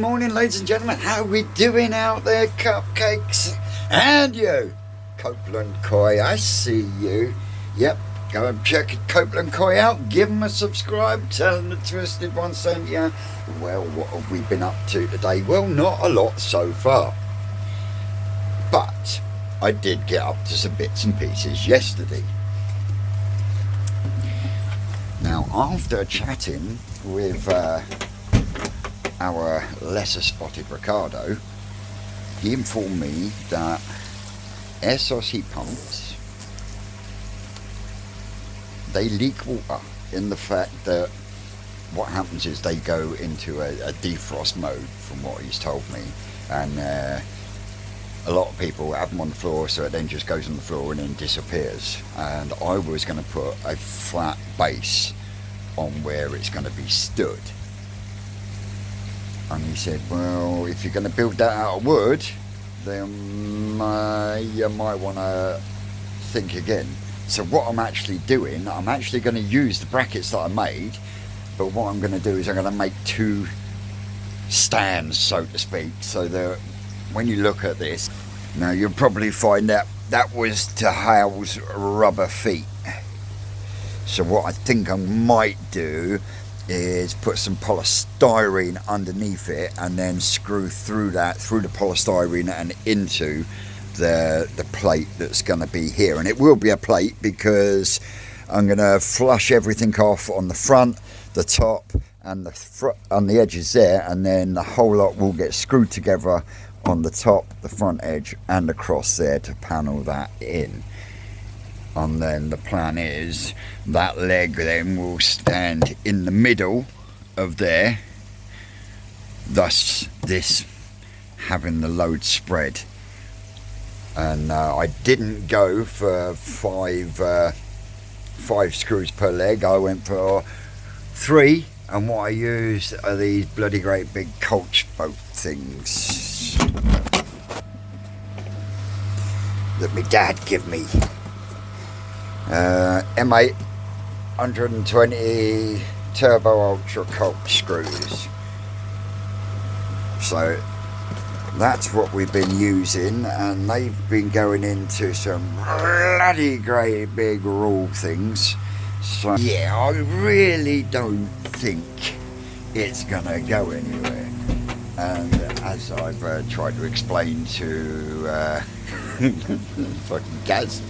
morning, ladies and gentlemen. How we doing out there, cupcakes? And you, Copeland Koi, I see you. Yep, go and check Copeland Koi out. Give them a subscribe. Tell them the Twisted One sent you. Well, what have we been up to today? Well, not a lot so far. But I did get up to some bits and pieces yesterday. Now, after chatting with our lesser spotted Ricardo, he informed me that Airsource heat pumps, they leak water, in the fact that what happens is they go into a defrost mode, from what he's told me, and a lot of people have them on the floor, so it then just goes on the floor and then disappears. And I was going to put a flat base on where it's going to be stood. And he said, well, if you're going to build that out of wood, then you might want to think again. So what I'm actually doing, I'm actually going to use the brackets that I made, but what I'm going to do is I'm going to make two stands, so to speak, so that when you look at this, now you'll probably find that that was to house rubber feet. So what I think I might do is put some polystyrene underneath it and then screw through that, through the polystyrene and into the plate that's going to be here. And it will be a plate because I'm going to flush everything off on the front, the top and on the edges there, and then the whole lot will get screwed together on the top, the front edge and across there to panel that in. And then the plan is that leg then will stand in the middle of there, thus this having the load spread. And I didn't go for five screws per leg, I went for 3, and what I used are these bloody great big coach boat things that my dad gave me. M8 120 turbo ultra coach screws. So that's what we've been using, and they've been going into some bloody great big rule things. So yeah, I really don't think it's gonna go anywhere. And as I've tried to explain to fucking Gaz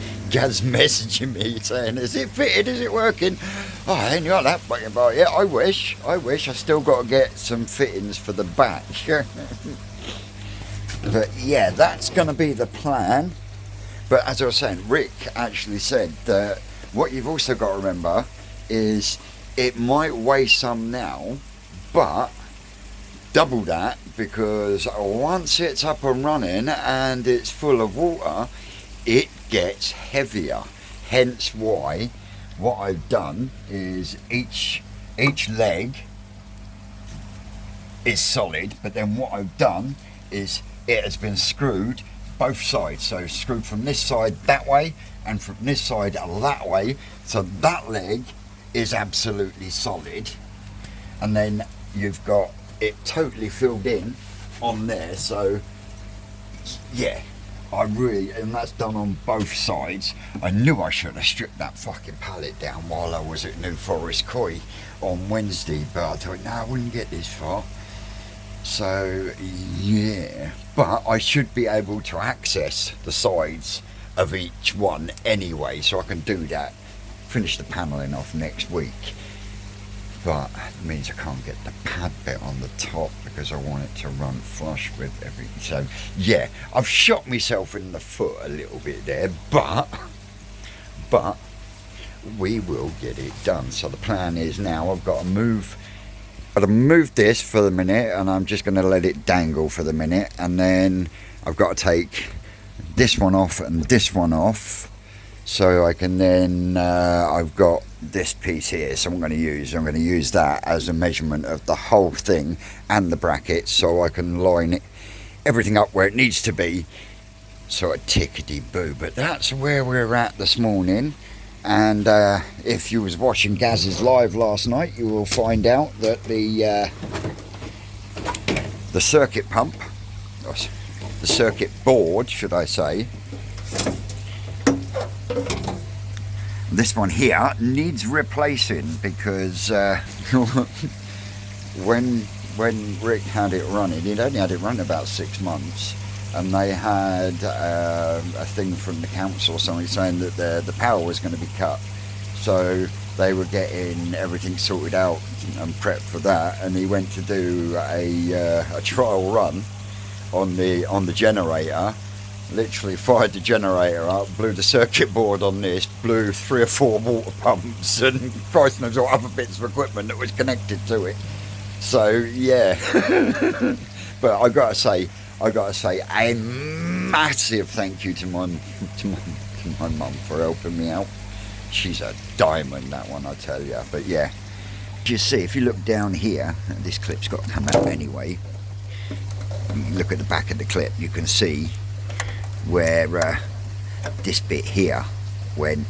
messaging me saying, is it fitted, is it working? Oh, I ain't got that fucking bar yet. I wish I still got to get some fittings for the back. But yeah, that's going to be the plan. But as I was saying, Rick actually said that what you've also got to remember is it might weigh some now, but double that, because once it's up and running and it's full of water, it gets heavier. Hence why what I've done is each leg is solid, but then what I've done is it has been screwed both sides, so screwed from this side that way and from this side that way, so that leg is absolutely solid. And then you've got it totally filled in on there. So yeah, and that's done on both sides. I knew I should have stripped that fucking pallet down while I was at New Forest Koi on Wednesday, but I thought, no, I wouldn't get this far. So yeah, but I should be able to access the sides of each one anyway, so I can do that, finish the paneling off next week. But it means I can't get the pad bit on the top because I want it to run flush with everything. So yeah, I've shot myself in the foot a little bit there, but we will get it done. So the plan is now I've got to move this for the minute, and I'm just going to let it dangle for the minute, and then I've got to take this one off and this one off, so I can then I've got this piece here, so I'm going to use that as a measurement of the whole thing and the brackets, so I can line everything up where it needs to be, sort of tickety boo. But that's where we're at this morning. And if you was watching Gaz's live last night, you will find out that the the circuit pump, or the circuit board should I say. This one here needs replacing because when Rick had it running, he'd only had it running about 6 months, and they had a thing from the council or something saying that the power was going to be cut, so they were getting everything sorted out and prepped for that, and he went to do a trial run on the generator. Literally fired the generator up, blew the circuit board on this, blew 3 or 4 water pumps, and Christ knows what other bits of equipment that was connected to it. So yeah, but I gotta say a massive thank you to my mum for helping me out. She's a diamond, that one, I tell you. But yeah, you see, if you look down here, this clip's got to come out anyway. Look at the back of the clip, you can see where this bit here went.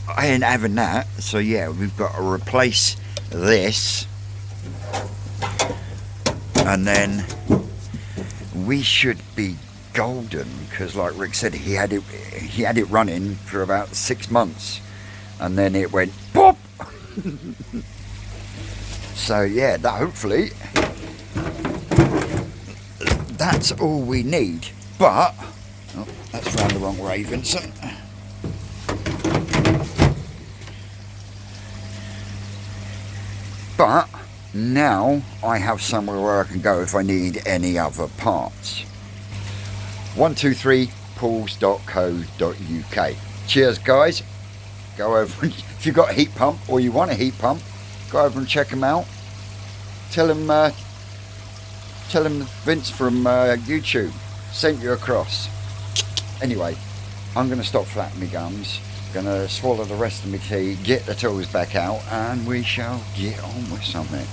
I ain't having that, so yeah, we've got to replace this, and then we should be golden, because like Rick said, he had it running for about 6 months, and then it went pop. So yeah, that hopefully that's all we need. But oh, that's round the wrong way, Vincent. But now I have somewhere where I can go if I need any other parts. 123pools.co.uk. Cheers, guys. Go over and, if you've got a heat pump or you want a heat pump, go over and check them out. Tell them Vince from YouTube sent you across. Anyway, I'm going to stop flapping my gums. Going to swallow the rest of my tea, get the tools back out, and we shall get on with something.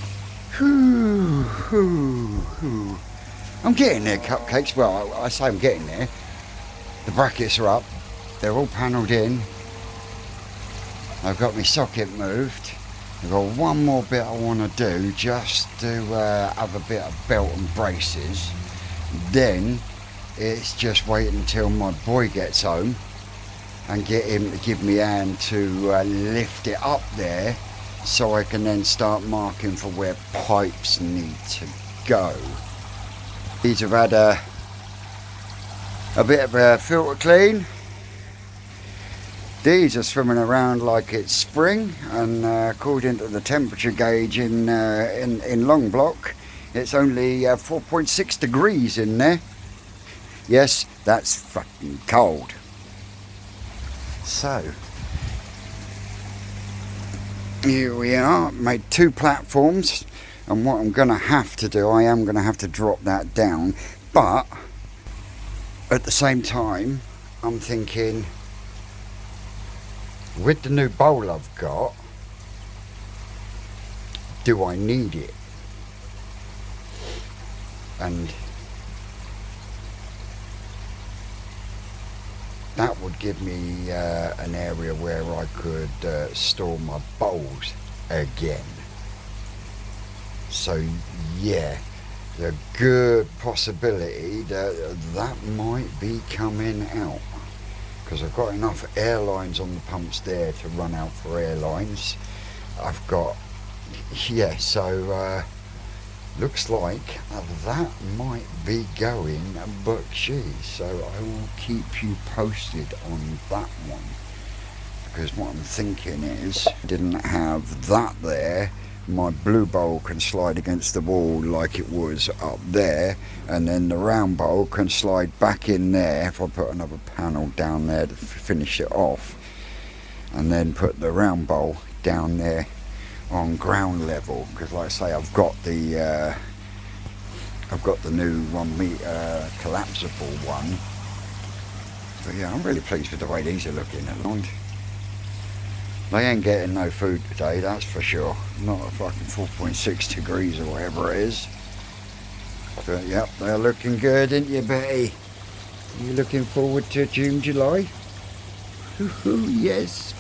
I'm getting there, cupcakes. Well, I say I'm getting there. The brackets are up. They're all panelled in. I've got my socket moved. I've got one more bit I want to do, just to have a bit of belt and braces. Then it's just waiting until my boy gets home and get him to give me a hand to lift it up there, so I can then start marking for where pipes need to go. These have had a bit of a filter clean. These are swimming around like it's spring, and according to the temperature gauge in Long Block, it's only 4.6 degrees in there. Yes, that's fucking cold. So here we are, made 2 platforms, and what I'm going to have to do, I am going to have to drop that down, but at the same time I'm thinking, with the new bowl I've got, do I need it? And that would give me an area where I could store my bowls again. So yeah, there's a good possibility that might be coming out, because I've got enough airlines on the pumps there to run out for airlines. I've got, yeah, so looks like that might be going, but geez, so I will keep you posted on that one, because what I'm thinking is, didn't have that there, my blue bowl can slide against the wall like it was up there, and then the round bowl can slide back in there if I put another panel down there to finish it off, and then put the round bowl down there on ground level, because like I say, I've got the new 1 metre collapsible one. But yeah, I'm really pleased with the way these are looking at the moment. They ain't getting no food today, that's for sure. Not a fucking 4.6 degrees or whatever it is. But yep, they're looking good, ain't you, Betty? You looking forward to June, July? Hoo-hoo, yes.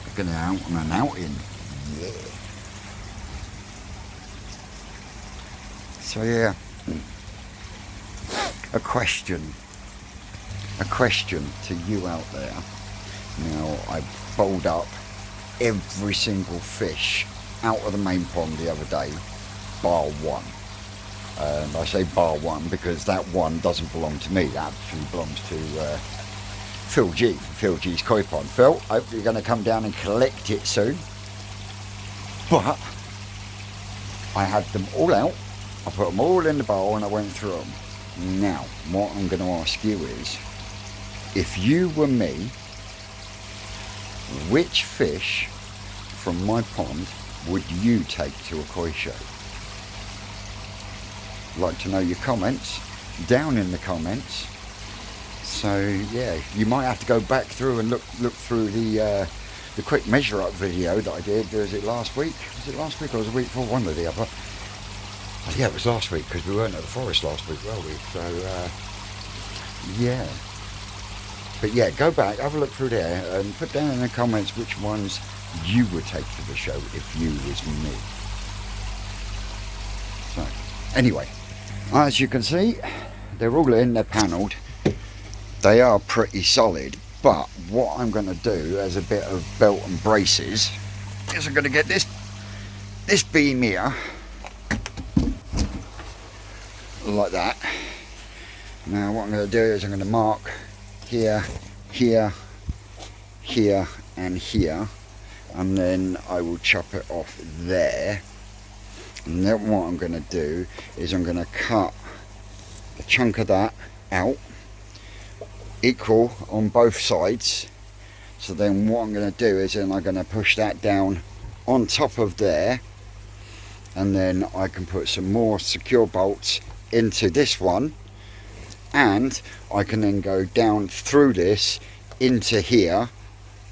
Looking out on an outing. Yeah. So yeah, a question to you out there. Now, I bowled up every single fish out of the main pond the other day, bar one. And I say bar one because that one doesn't belong to me. That actually belongs to Phil G from Phil G's Koi Pond. Phil, I hope you're going to come down and collect it soon. But I had them all out. I put them all in the bowl and I went through them. Now, what I'm going to ask you is, if you were me, which fish from my pond would you take to a koi show? I'd like to know your comments down in the comments. So yeah, you might have to go back through and look through the quick measure up video that I did. Was it last week? Was it last week or was it the week before? One or the other. Yeah, it was last week because we weren't at the forest last week, were we? So yeah. But yeah, go back, have a look through there and put down in the comments which ones you would take to the show if you was me. So, anyway, as you can see, they're all in, they're panelled. They are pretty solid, but what I'm going to do as a bit of belt and braces is I'm going to get this beam here, like that. Now what I'm going to do is I'm going to mark here, here, here and here, and then I will chop it off there. And then what I'm going to do is I'm going to cut a chunk of that out, equal on both sides. So then what I'm going to do is then I'm going to push that down on top of there, and then I can put some more secure bolts into this one, and I can then go down through this into here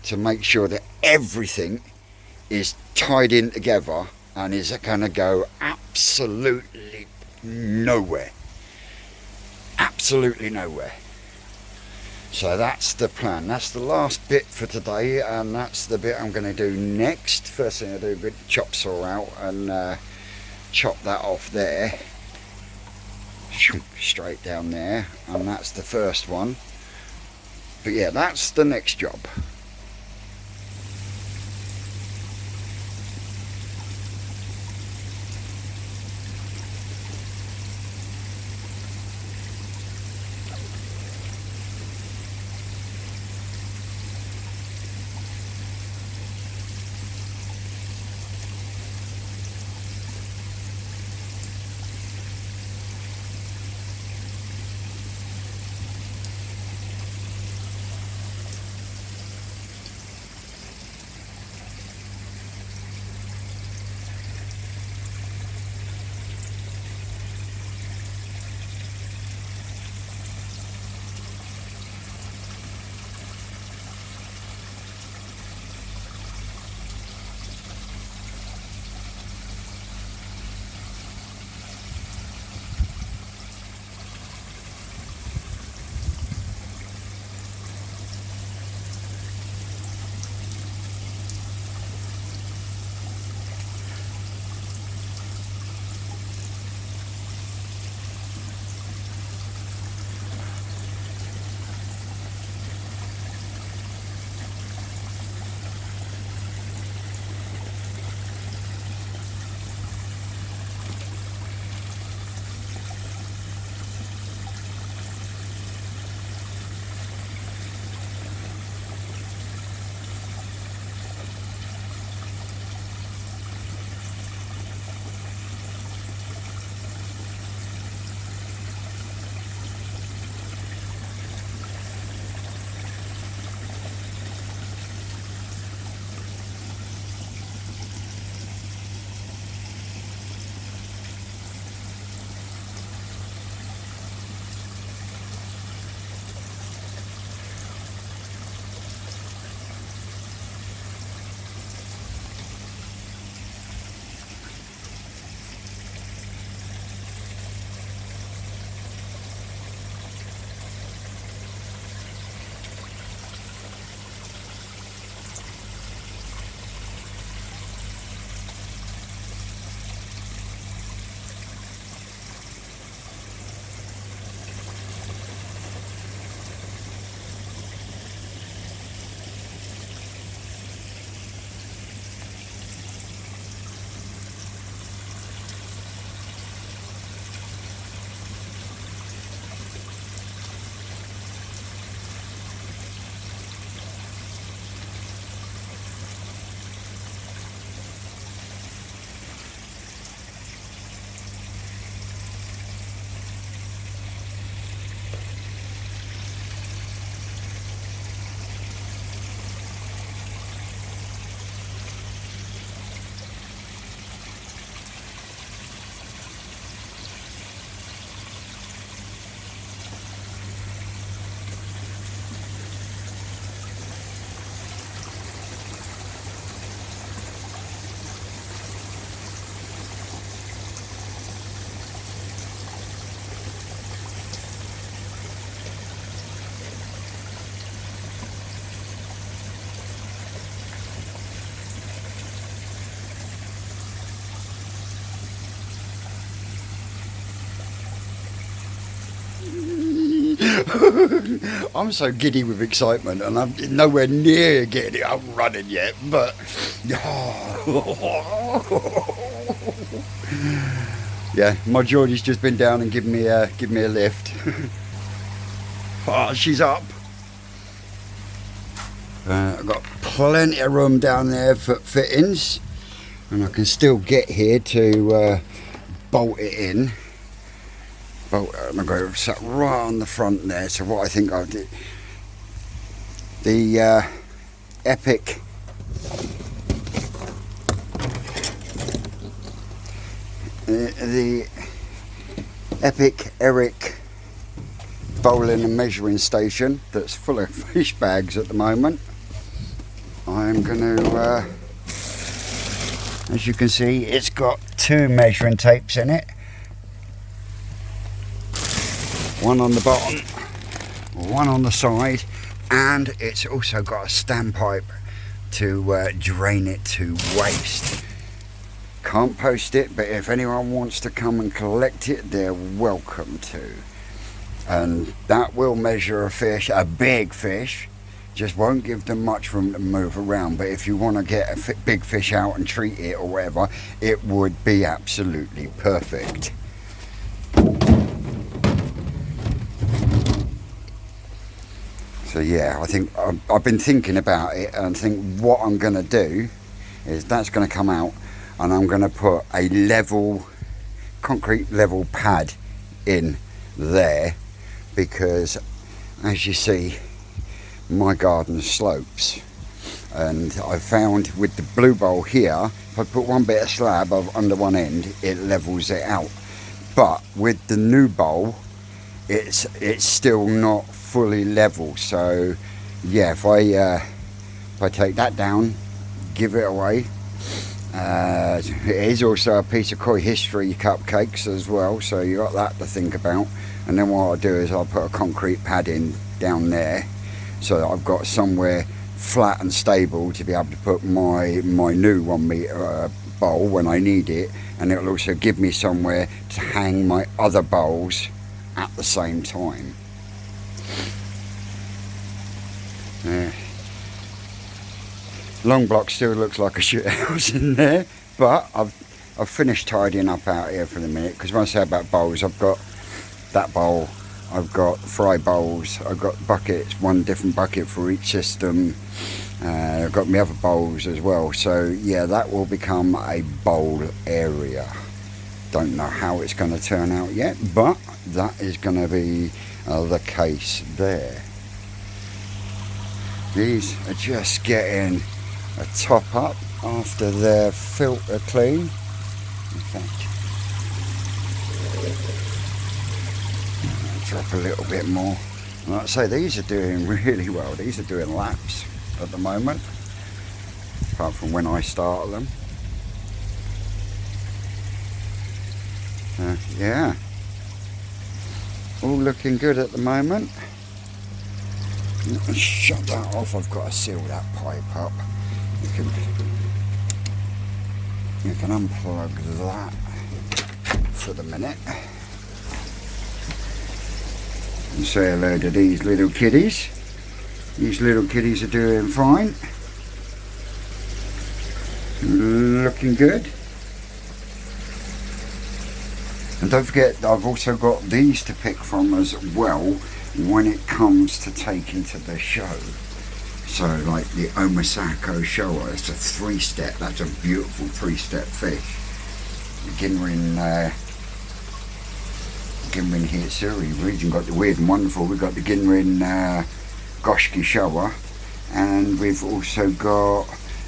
to make sure that everything is tied in together and is going to go absolutely nowhere. Absolutely nowhere. So that's the plan. That's the last bit for today, and that's the bit I'm going to do next. First thing I do, get the chop saw out and chop that off there. Straight down there, and that's the first one. But yeah, that's the next job. I'm so giddy with excitement, and I'm nowhere near getting it up and running yet. But yeah, my Geordie's just been down and given me a lift. Oh, she's up. I've got plenty of room down there for fittings, and I can still get here to bolt it in. I'm going to sit right on the front there. So what I think I'll do, the Epic Eric bowling and measuring station that's full of fish bags at the moment. I'm going to, as you can see, it's got 2 measuring tapes in it. One on the bottom, one on the side, and it's also got a standpipe to drain it to waste. Can't post it, but if anyone wants to come and collect it, they're welcome to. And that will measure a fish, a big fish, just won't give them much room to move around. But if you want to get a big fish out and treat it or whatever, it would be absolutely perfect. So yeah, I think I've been thinking about it, and I think what I'm going to do is that's going to come out, and I'm going to put a level, concrete level pad in there, because as you see, my garden slopes, and I found with the blue bowl here, if I put one bit of slab under one end, it levels it out. But with the new bowl, it's still not fully level. So yeah, if I take that down, give it away. It is also a piece of Koi history cupcakes as well, so you got that to think about. And then what I'll do is I'll put a concrete pad in down there, so that I've got somewhere flat and stable to be able to put my new 1 metre bowl when I need it, and it'll also give me somewhere to hang my other bowls at the same time. Long block still looks like a shit house in there, but I've finished tidying up out here for the minute, because when I say about bowls, I've got that bowl, I've got fry bowls, I've got buckets, 1 different bucket for each system. I've got my other bowls as well, so yeah, that will become a bowl area. Don't know how it's going to turn out yet, but that is going to be the case there. These are just getting a top up after their filter clean. In fact, I'll drop a little bit more. Like I say, these are doing really well. These are doing laps at the moment, apart from when I started them. Yeah, all looking good at the moment. Shut that off. I've got to seal that pipe up. You can unplug that for the minute and say hello to these little kiddies. These little kiddies are doing fine, looking good. And don't forget, I've also got these to pick from as well when it comes to taking to the show. So like the Omasako shower, it's a 3-step, that's a beautiful 3-step fish. Ginrin Hitsuri, we've even got the weird and wonderful, we've got the Ginrin Goshki shower, and we've also got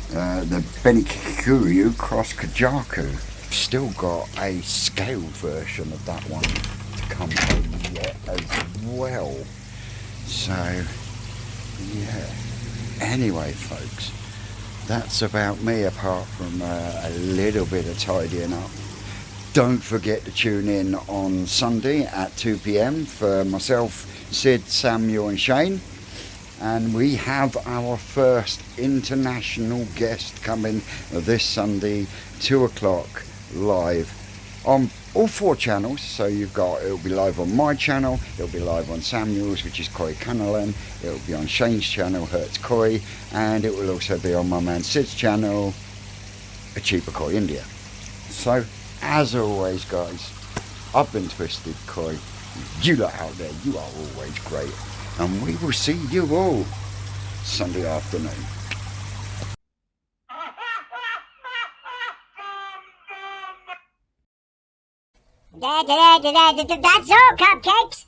the Benikikuru Cross Kajaku. Still got a scaled version of that one to come home yet as well. So yeah, anyway folks, that's about me, apart from a little bit of tidying up. Don't forget to tune in on Sunday at 2 PM for myself, Sid, Samuel and Shane. And we have our first international guest coming this Sunday, 2 o'clock, live on all 4 channels. So it'll be live on my channel, it'll be live on Samuel's, which is Koi Canalan, it'll be on Shane's channel, Hertz Koi, and it will also be on my man Sid's channel, A Cheaper Koi India. So, as always, guys, I've been Twisted Koi. You lot out there, you are always great, and we will see you all Sunday afternoon. That's all, cupcakes.